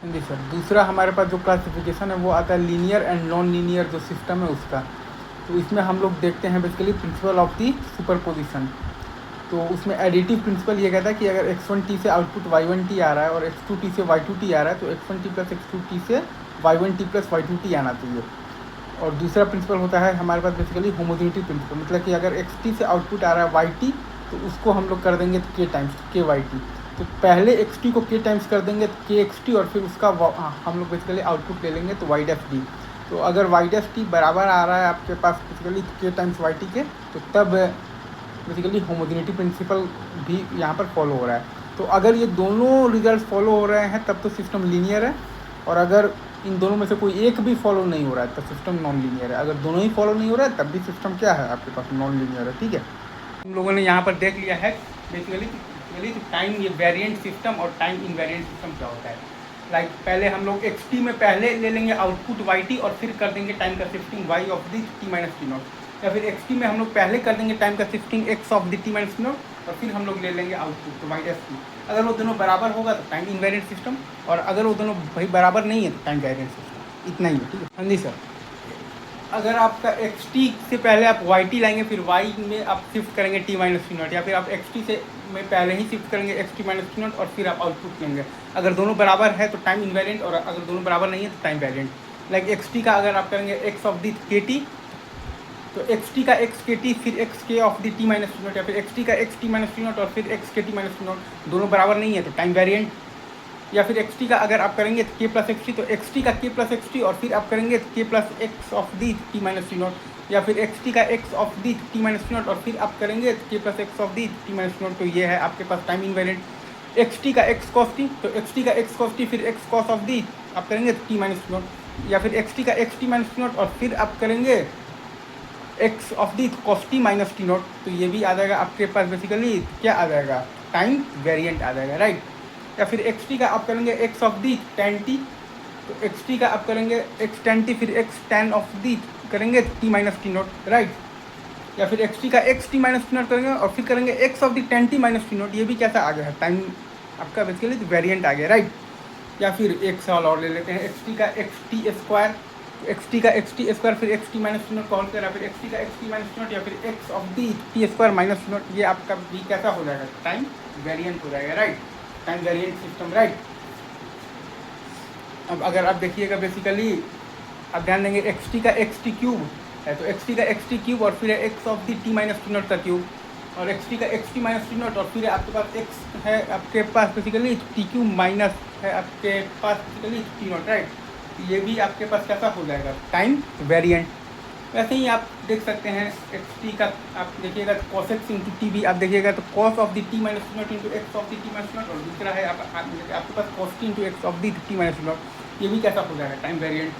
जी sir, दूसरा हमारे पास जो क्लासिफिकेशन है वो आता है लीनियर एंड नॉन लीनियर जो सिस्टम है उसका। तो इसमें हम लोग देखते हैं basically principle of the superposition. तो उसमें एडिटिव प्रिंसिपल ये कहता है कि अगर x1t से आउटपुट y1t आ रहा है और x2t से y2t आ रहा है तो x1t प्लस x2t से y1t प्लस y2t आना चाहिए। और दूसरा प्रिंसिपल होता है हमारे पास बेसिकली होमोजेनिटी प्रिंसिपल, मतलब कि अगर xt से आउटपुट आ रहा है yt तो उसको हम लोग कर देंगे k टाइम्स kyt। तो पहले xt को k टाइम्स कर देंगे तो kxt और फिर उसका हम लोग बेसिकली आउटपुट ले लेंगे तो y'। तो अगर y' बराबर आ रहा है आपके पास बेसिकली k टाइम्स yt के, तो तब बेसिकली होमोजेनिटी प्रिंसिपल भी यहाँ पर फॉलो हो रहा है। तो अगर ये दोनों रिजल्ट फॉलो हो रहे हैं तब तो सिस्टम लीनियर है, और अगर इन दोनों में से कोई एक भी फॉलो नहीं हो रहा है तब सिस्टम नॉन लीनियर है। अगर दोनों ही फॉलो नहीं हो रहा है तब भी सिस्टम क्या है आपके पास, नॉन लीनियर है। ठीक है, हम लोगों ने यहाँ पर देख लिया है बेसिकली टाइम ये वेरिएंट सिस्टम और टाइम इनवेरिएंट सिस्टम क्या होता है। लाइक पहले हम लोग xt में पहले ले लेंगे आउटपुट yt और फिर कर देंगे टाइम का shifting y of the t minus T not, या फिर xt में हम लोग पहले कर देंगे टाइम का shifting x of the t minus T not और फिर हम लोग ले लेंगे आउटपुट तो y'। अगर वो दोनों बराबर होगा तो टाइम इनवेरिएंट सिस्टम, और अगर वो दोनों भाई बराबर नहीं है तो टाइम वेरिएंट सिस्टम। इतना ही है। ठीक है, हाँ जी सर। अगर आपका xt से पहले आप yt लाएंगे फिर y में आप शिफ्ट करेंगे t माइनस टी नॉट, या फिर आप xt से में पहले ही शिफ्ट करेंगे xt माइनस टी नॉट और फिर आप आउटपुट लेंगे। अगर दोनों बराबर है तो टाइम इनवेरिएंट, और अगर दोनों बराबर नहीं है तो टाइम वेरिएंट। लाइक xt का अगर आप करेंगे x ऑफ दी kt तो xt का x kt फिर x k of the t minus T not, या फिर xt का x t minus T not और फिर x kt minus T not, दोनों बराबर नहीं है तो टाइम वेरिएंट। या फिर xt का अगर आप करेंगे k प्लस xt तो xt का k प्लस xt और फिर आप करेंगे k plus x of the t minus T not, या फिर xt का x of the t minus T not और फिर आप करेंगे k plus x of the t minus T not. तो ये है आपके पास टाइम इनवेरिएंट। xt का x cos t तो xt का x cos t फिर x cos ऑफ दी आप करेंगे t माइनस टी नॉट, या फिर xt का x t minus T not और फिर आप करेंगे x of the cos t minus T not. तो ये भी आ जाएगा आपके पास बेसिकली क्या आ जाएगा, टाइम वेरिएंट आ जाएगा, राइट। या फिर xt का आप करेंगे x of the tan t तो xt का आप करेंगे x tan t फिर x tan ऑफ दी करेंगे t minus T not, right. या फिर xt का x t minus T not करेंगे और फिर करेंगे x of the tan t minus T not. ये भी कैसा आ गया है, टाइम आपका बेसिकली वेरिएंट आ गया, राइट। या फिर एक सवाल और ले लेते हैं, xt का xt स्क्वायर xt का xt स्क्वायर फिर xt minus T not call करा फिर xt का xt माइनस टी नॉट, या फिर x of the t square minus T not. ये आपका भी कैसा हो जाएगा, टाइम वेरिएंट हो जाएगा, right. Time variant system, right. अब अगर आप देखिएगा बेसिकली आप ध्यान देंगे xt का xt क्यूब है तो xt का xt क्यूब और फिर x of the t minus T not का क्यूब, और xt का xt माइनस टी नॉट और फिर आपके पास x है आपके पास बेसिकली टी क्यूब माइनस है आपके पास बेसिकली टी नॉट, राइट। ये भी आपके पास कैसा हो जाएगा, टाइम वेरिएंट। वैसे ही आप देख सकते हैं xt का आप देखिएगा cos x इंटू टी भी आप देखिएगा तो cos of the T minus T not into x of the T minus T not, और दूसरा है आपके पास cos t into x of the T minus T not. ये भी कैसा हो जाएगा, टाइम वेरिएंट।